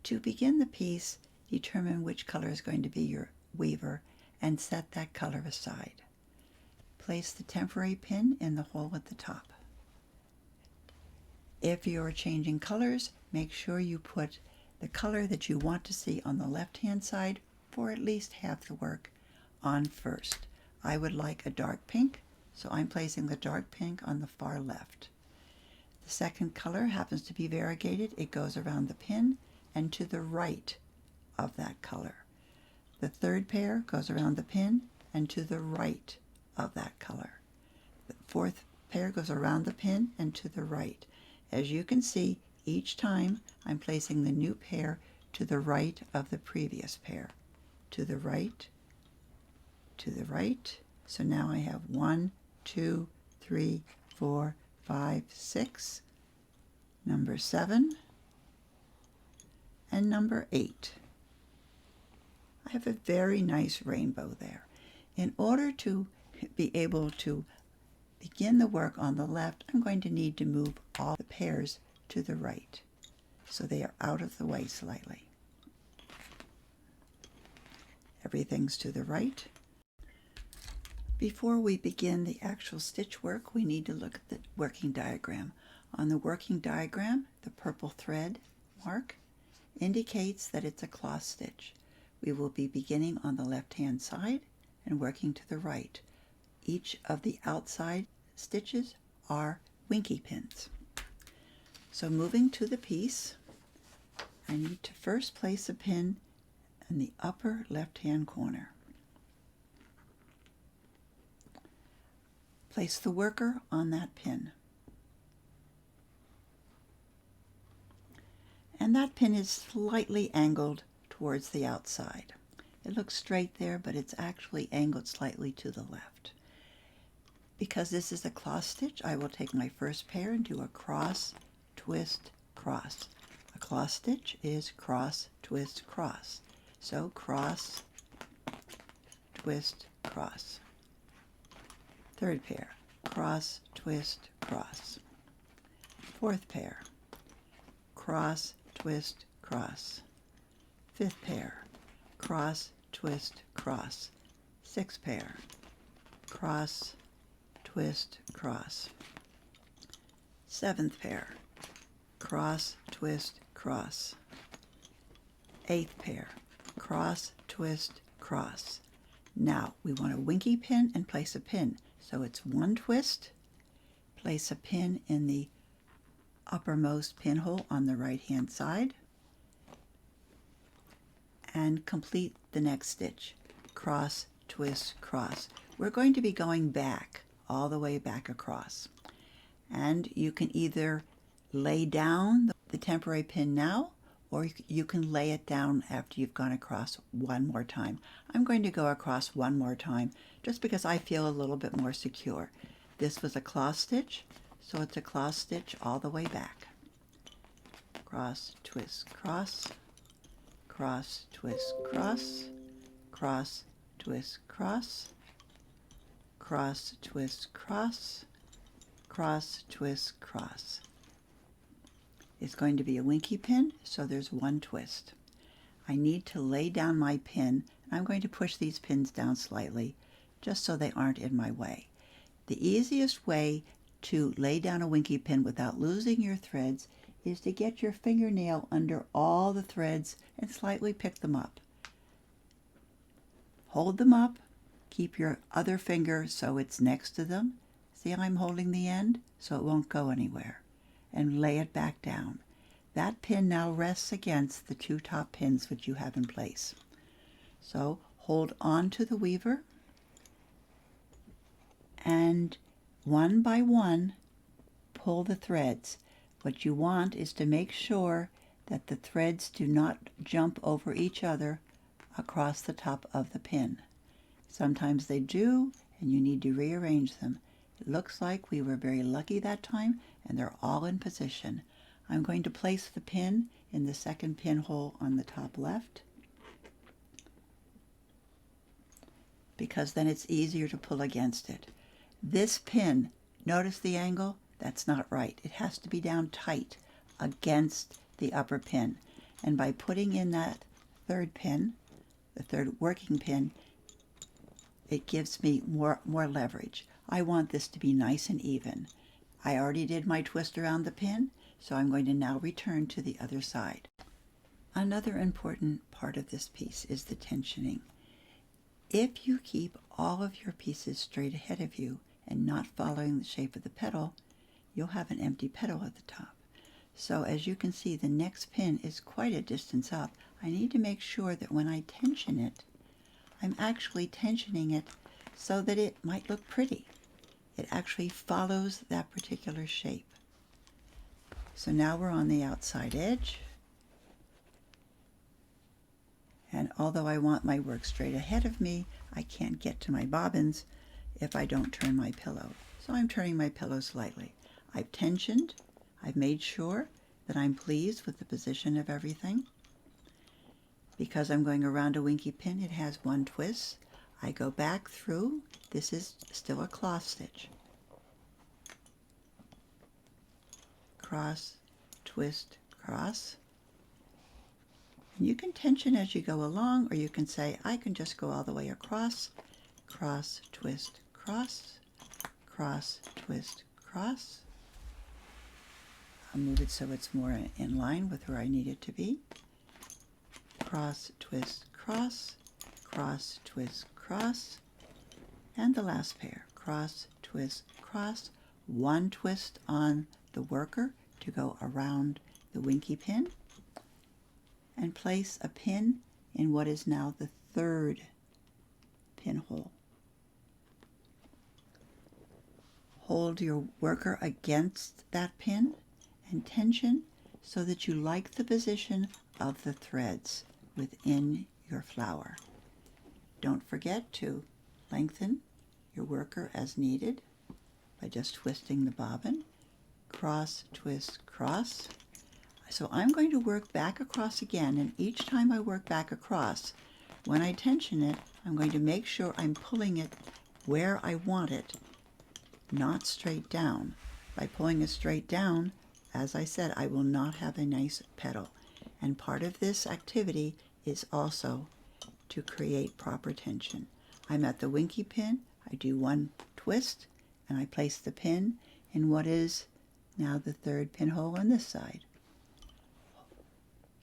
To begin the piece, determine which color is going to be your weaver and set that color aside. Place the temporary pin in the hole at the top. If you are changing colors, make sure you put the color that you want to see on the left-hand side for at least half the work on first. I would like a dark pink, so I'm placing the dark pink on the far left. The second color happens to be variegated. It goes around the pin and to the right of that color. The third pair goes around the pin and to the right of that color. The fourth pair goes around the pin and to the right. As you can see, each time I'm placing the new pair to the right of the previous pair. To the right, to the right. So now I have 1, 2, 3, 4, 5, 6, number 7, and number 8. I have a very nice rainbow there. In order to be able to begin the work on the left, I'm going to need to move all the pairs to the right, so they are out of the way slightly. Everything's to the right. Before we begin the actual stitch work, we need to look at the working diagram. On the working diagram, the purple thread mark indicates that it's a cloth stitch. We will be beginning on the left-hand side and working to the right. Each of the outside stitches are winkie pins. So moving to the piece, I need to first place a pin in the upper left-hand corner. Place the worker on that pin. And that pin is slightly angled towards the outside. It looks straight there, but it's actually angled slightly to the left. Because this is a cloth stitch, I will take my first pair and do a cross, twist, cross. A cloth stitch is cross, twist, cross. So cross, twist, cross. Third pair, cross, twist, cross. Fourth pair, cross, twist, cross. Fifth pair, cross, twist, cross. Sixth pair, cross, twist, cross. Seventh pair, cross, twist, cross. Eighth pair, cross, twist, cross. Now we want a winkie pin and place a pin. So it's one twist, place a pin in the uppermost pinhole on the right-hand side, and complete the next stitch. Cross, twist, cross. We're going to be going back, all the way back across. And you can either lay down the temporary pin now, or you can lay it down after you've gone across one more time. I'm going to go across one more time just because I feel a little bit more secure. This was a cloth stitch, so it's a cloth stitch all the way back. Cross, twist, cross, cross, twist, cross, cross, twist, cross, cross, twist, cross, cross, twist, cross. It's going to be a winkie pin, so there's one twist. I need to lay down my pin, and I'm going to push these pins down slightly just so they aren't in my way. The easiest way to lay down a winkie pin without losing your threads is to get your fingernail under all the threads and slightly pick them up. Hold them up, keep your other finger so it's next to them. See how I'm holding the end so it won't go anywhere. And lay it back down. That pin now rests against the two top pins which you have in place. So hold on to the weaver and one by one pull the threads. What you want is to make sure that the threads do not jump over each other across the top of the pin. Sometimes they do, and you need to rearrange them. It looks like we were very lucky that time, and they're all in position. I'm going to place the pin in the second pinhole on the top left, because then it's easier to pull against it. This pin, notice the angle? That's not right. It has to be down tight against the upper pin. And by putting in that third pin, the third working pin, it gives me more leverage. I want this to be nice and even. I already did my twist around the pin, so I'm going to now return to the other side. Another important part of this piece is the tensioning. If you keep all of your pieces straight ahead of you and not following the shape of the petal, you'll have an empty petal at the top. So as you can see, the next pin is quite a distance up. I need to make sure that when I tension it, I'm actually tensioning it so that it might look pretty. It actually follows that particular shape. So now we're on the outside edge. And although I want my work straight ahead of me, I can't get to my bobbins if I don't turn my pillow. So I'm turning my pillow slightly. I've tensioned. I've made sure that I'm pleased with the position of everything. Because I'm going around a winky pin, it has one twist. I go back through. This is still a cloth stitch. Cross, twist, cross. And you can tension as you go along, or you can say, I can just go all the way across. Cross, twist, cross, cross, twist, cross. I'll move it so it's more in line with where I need it to be. Cross, twist, cross, cross, twist, cross. And the last pair, cross, twist, cross. One twist on the worker to go around the winky pin. And place a pin in what is now the third pinhole. Hold your worker against that pin and tension so that you like the position of the threads within your flower. Don't forget to lengthen your worker as needed by just twisting the bobbin. Cross, twist, cross. So I'm going to work back across again, and each time I work back across, when I tension it, I'm going to make sure I'm pulling it where I want it, not straight down. By pulling it straight down, as I said, I will not have a nice petal. And part of this activity is also to create proper tension. I'm at the winky pin, I do one twist, and I place the pin in what is now the third pinhole on this side.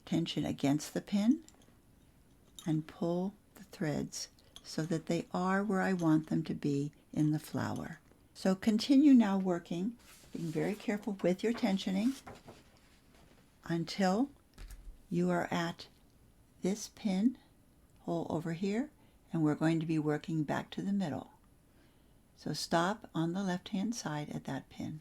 Tension against the pin and pull the threads so that they are where I want them to be in the flower. So continue now working, being very careful with your tensioning until you are at this pin hole over here, and we're going to be working back to the middle. So stop on the left-hand side at that pin.